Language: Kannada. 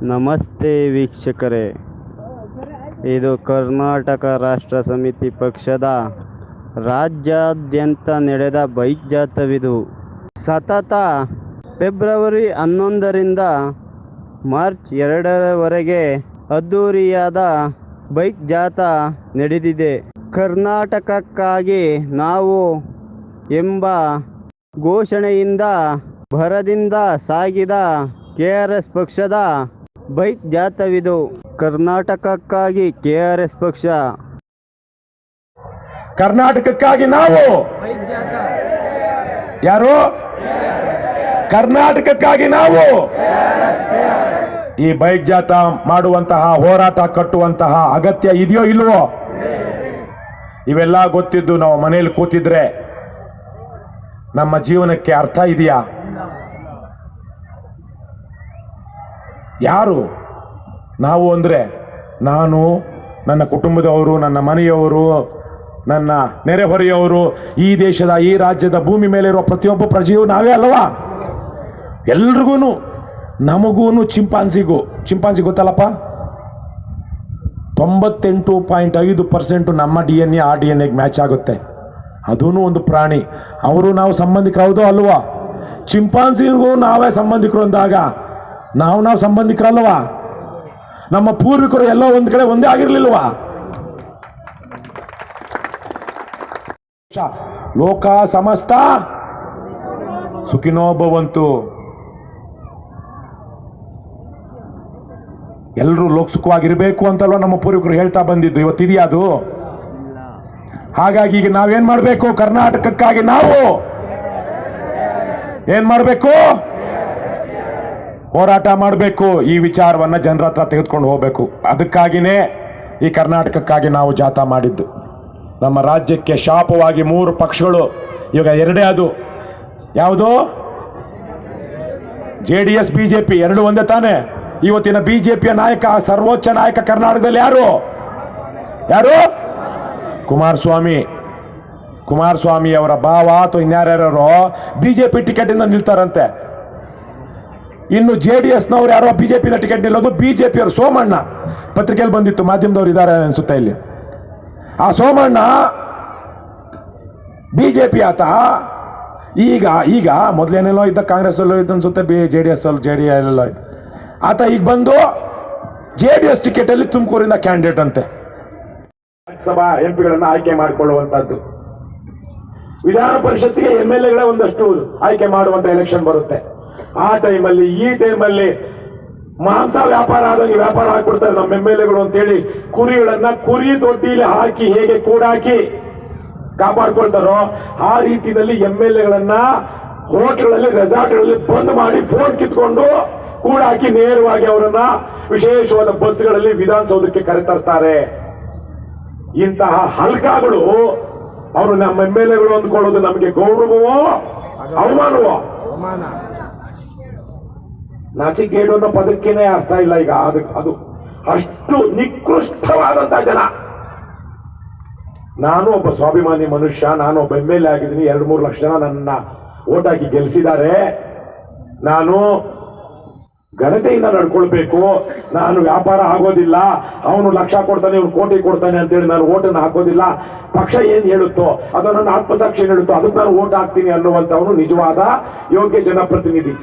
ನಮಸ್ತೆ ವೀಕ್ಷಕರೇ, ಇದು ಕರ್ನಾಟಕ ರಾಷ್ಟ್ರ ಸಮಿತಿ ಪಕ್ಷದ ರಾಜ್ಯಾದ್ಯಂತ ನಡೆದ ಬೈಕ್ ಜಾಥಾವಿದು. ಸತತ ಫೆಬ್ರವರಿ 11ರಿಂದ ಮಾರ್ಚ್ 2ರವರೆಗೆ ಅದ್ದೂರಿಯಾದ ಬೈಕ್ ಜಾಥಾ ನಡೆದಿದೆ. ಕರ್ನಾಟಕಕ್ಕಾಗಿ ನಾವು ಎಂಬ ಘೋಷಣೆಯಿಂದ ಭರದಿಂದ ಸಾಗಿದ ಕೆಆರ್ಎಸ್ ಪಕ್ಷದ ಬೈಕ್ ಜಾಥಾವಿದು. ಕರ್ನಾಟಕಕ್ಕಾಗಿ ಕೆಆರ್ಎಸ್ ಪಕ್ಷ, ಕರ್ನಾಟಕಕ್ಕಾಗಿ ನಾವು ಯಾರು? ಕರ್ನಾಟಕಕ್ಕಾಗಿ ನಾವು ಈ ಬೈಕ್ ಜಾಥಾ ಮಾಡುವಂತಹ, ಹೋರಾಟ ಕಟ್ಟುವಂತಹ ಅಗತ್ಯ ಇದೆಯೋ ಇಲ್ವೋ? ಇವೆಲ್ಲ ಗೊತ್ತಿದ್ದು ನಾವು ಮನೆಯಲ್ಲಿ ಕೂತಿದ್ರೆ ನಮ್ಮ ಜೀವನಕ್ಕೆ ಅರ್ಥ ಇದೆಯಾ? ಯಾರು ನಾವು ಅಂದ್ರೆ, ನಾನು, ನನ್ನ ಕುಟುಂಬದವರು, ನನ್ನ ಮನೆಯವರು, ನನ್ನ ನೆರೆಹೊರೆಯವರು, ಈ ದೇಶದ, ಈ ರಾಜ್ಯದ ಭೂಮಿ ಮೇಲೆ ಇರುವ ಪ್ರತಿಯೊಬ್ಬ ಪ್ರಜೆಯೂ ನಾವೇ ಅಲ್ವಾ? ಎಲ್ರಿಗೂ, ನಮಗೂ, ಚಿಂಪಾಂಜಿ ಗೊತ್ತಲ್ಲಪ್ಪ, 98.5% ನಮ್ಮ DNA ಆ DNA ಮ್ಯಾಚ್ ಆಗುತ್ತೆ. ಅದೂ ಒಂದು ಪ್ರಾಣಿ. ಅವರು ನಾವು ಸಂಬಂಧಿಕರೌದೋ ಅಲ್ವಾ? ಚಿಂಪಾಂಜಿಗೂ ನಾವೇ ಸಂಬಂಧಿಕರು ಅಂದಾಗ ನಾವು ಸಂಬಂಧಿಕರಲ್ವಾ? ನಮ್ಮ ಪೂರ್ವಿಕರು ಎಲ್ಲೋ ಒಂದ್ ಕಡೆ ಒಂದೇ ಆಗಿರ್ಲಿಲ್ವಾ? ಲೋಕ ಸಮಸ್ತ ಸುಖಿನೋ ಭವಂತು. ಎಲ್ಲರೂ ಲೋಕಸುಖವಾಗಿರ್ಬೇಕು ಅಂತಲ್ವ ನಮ್ಮ ಪೂರ್ವಿಕರು ಹೇಳ್ತಾ ಬಂದಿದ್ದು. ಇವತ್ತಿದೆಯಾ ಅದು? ಹಾಗಾಗಿ ಈಗ ನಾವೇನ್ ಮಾಡ್ಬೇಕು? ಕರ್ನಾಟಕಕ್ಕಾಗಿ ನಾವು ಏನ್ ಮಾಡ್ಬೇಕು? ಹೋರಾಟ ಮಾಡಬೇಕು. ಈ ವಿಚಾರವನ್ನ ಜನರ ಹತ್ರ ತೆಗೆದುಕೊಂಡು ಹೋಗ್ಬೇಕು. ಅದಕ್ಕಾಗಿನೇ ಈ ಕರ್ನಾಟಕಕ್ಕಾಗಿ ನಾವು ಜಾಥಾ ಮಾಡಿದ್ದು. ನಮ್ಮ ರಾಜ್ಯಕ್ಕೆ ಶಾಪವಾಗಿ 3 ಪಕ್ಷಗಳು, ಇವಾಗ 2 ಅದು. ಯಾವುದು? JDS BJP 2 ಒಂದೇ ತಾನೆ. ಇವತ್ತಿನ ಬಿಜೆಪಿಯ ನಾಯಕ, ಸರ್ವೋಚ್ಚ ನಾಯಕ ಕರ್ನಾಟಕದಲ್ಲಿ ಯಾರು? ಕುಮಾರಸ್ವಾಮಿ ಅವರ ಭಾವ ಅಥವಾ ಇನ್ಯಾರ್ಯಾರೋ ಬಿಜೆಪಿ ಟಿಕೆಟ್ ಇಂದ ನಿಲ್ತಾರಂತೆ. ಇನ್ನು JDSನವ್ರು ಯಾರೋ ಬಿಜೆಪಿ ಟಿಕೆಟ್ ನಿಲ್ಲೋದು. ಬಿಜೆಪಿಯವರು ಸೋಮಣ್ಣ, ಪತ್ರಿಕೆಯಲ್ಲಿ ಬಂದಿತ್ತು, ಮಾಧ್ಯಮದವ್ರು ಇದ್ದಾರೆ ಅನ್ಸುತ್ತೆ ಇಲ್ಲಿ. ಆ ಸೋಮಣ್ಣ ಬಿಜೆಪಿ ಆತ. ಈಗ ಮೊದಲೇನೆಲ್ಲೋ ಇದ್ದ, ಕಾಂಗ್ರೆಸ್ ಅಲ್ಲೋ ಇದ್ದ ಅನ್ಸುತ್ತೆ, JDS ಎಲ್ಲೋ ಇದ್ದ ಆತ. ಈಗ ಬಂದು JDS ಟಿಕೆಟ್ ಅಲ್ಲಿ ತುಮಕೂರಿಂದ ಕ್ಯಾಂಡಿಡೇಟ್ ಅಂತೆ. ಲೋಕಸಭಾ MP ಆಯ್ಕೆ ಮಾಡಿಕೊಳ್ಳುವಂತದ್ದು. ವಿಧಾನ ಪರಿಷತ್ತಿಗೆ MLAಗಳೇ ಒಂದಷ್ಟು ಆಯ್ಕೆ ಮಾಡುವಂತ ಎಲೆಕ್ಷನ್ ಬರುತ್ತೆ. ಆ ಟೈಮಲ್ಲಿ, ಈ ಟೈಮಲ್ಲಿ ಮಾಂಸ ವ್ಯಾಪಾರ ಆದಂಗೆ ವ್ಯಾಪಾರ ಹಾಕೊಡ್ತಾರೆ ನಮ್ಮ MLAಗಳು ಅಂತೇಳಿ ಕುರಿಗಳನ್ನ ಕುರಿ ದೊಡ್ಡಿಲಿ ಹಾಕಿ ಹೇಗೆ ಕೂಡಾಕಿ ಕಾಪಾಡ್ಕೊಳ್ತಾರೋ ಆ ರೀತಿಯಲ್ಲಿ MLAಗಳನ್ನ ಹೋಟೆಲ್ಗಳಲ್ಲಿ, ರೆಸಾರ್ಟ್ಗಳಲ್ಲಿ ಬಂದ್ ಮಾಡಿ ಫೋನ್ ಕಿತ್ಕೊಂಡು ಕೂಡಾಕಿ ನೇರವಾಗಿ ಅವರನ್ನ ವಿಶೇಷವಾದ ಬಸ್ಗಳಲ್ಲಿ ವಿಧಾನಸೌಧಕ್ಕೆ ಕರೆತರ್ತಾರೆ. ಇಂತಹ ಹಲ್ಕಾಗಳು ಅವರು ನಮ್ಮ MLAಗಳು ಅಂದ್ಕೊಳ್ಳೋದು ನಮಗೆ ಗೌರವವೋ ಅವಮಾನವೋ? ನಾಚಿಕೇಡು ಅನ್ನೋ ಪದಕ್ಕೇನೆ ಅರ್ಥ ಇಲ್ಲ ಈಗ. ಅದು ಅಷ್ಟು ನಿಕೃಷ್ಟವಾದಂತಹ ಜನ. ನಾನು ಒಬ್ಬ ಸ್ವಾಭಿಮಾನಿ ಮನುಷ್ಯ, ನಾನು ಒಬ್ಬ MLA ಆಗಿದ್ದೀನಿ. 2-3 ಲಕ್ಷ ಜನ ನನ್ನ ಓಟ್ ಹಾಕಿ ಗೆಲ್ಲಿಸಿದ್ದಾರೆ. ನಾನು ಘನತೆಯಿಂದ ನಡ್ಕೊಳ್ಬೇಕು. ನಾನು ವ್ಯಾಪಾರ ಆಗೋದಿಲ್ಲ, ಅವನು ಲಕ್ಷ ಕೊಡ್ತಾನೆ, ಇವನು ಕೋಟಿ ಕೊಡ್ತಾನೆ ಅಂತೇಳಿ ನಾನು ಓಟನ್ನು ಹಾಕೋದಿಲ್ಲ. ಪಕ್ಷ ಏನ್ ಹೇಳುತ್ತೋ ಅದು ನನ್ನ ಆತ್ಮಸಾಕ್ಷಿ ಏನ್ ಹೇಳುತ್ತೋ ಅದಕ್ಕೆ ನಾನು ಓಟ್ ಹಾಕ್ತೀನಿ ಅನ್ನುವಂಥವನು ನಿಜವಾದ ಯೋಗ್ಯ ಜನಪ್ರತಿನಿಧಿ.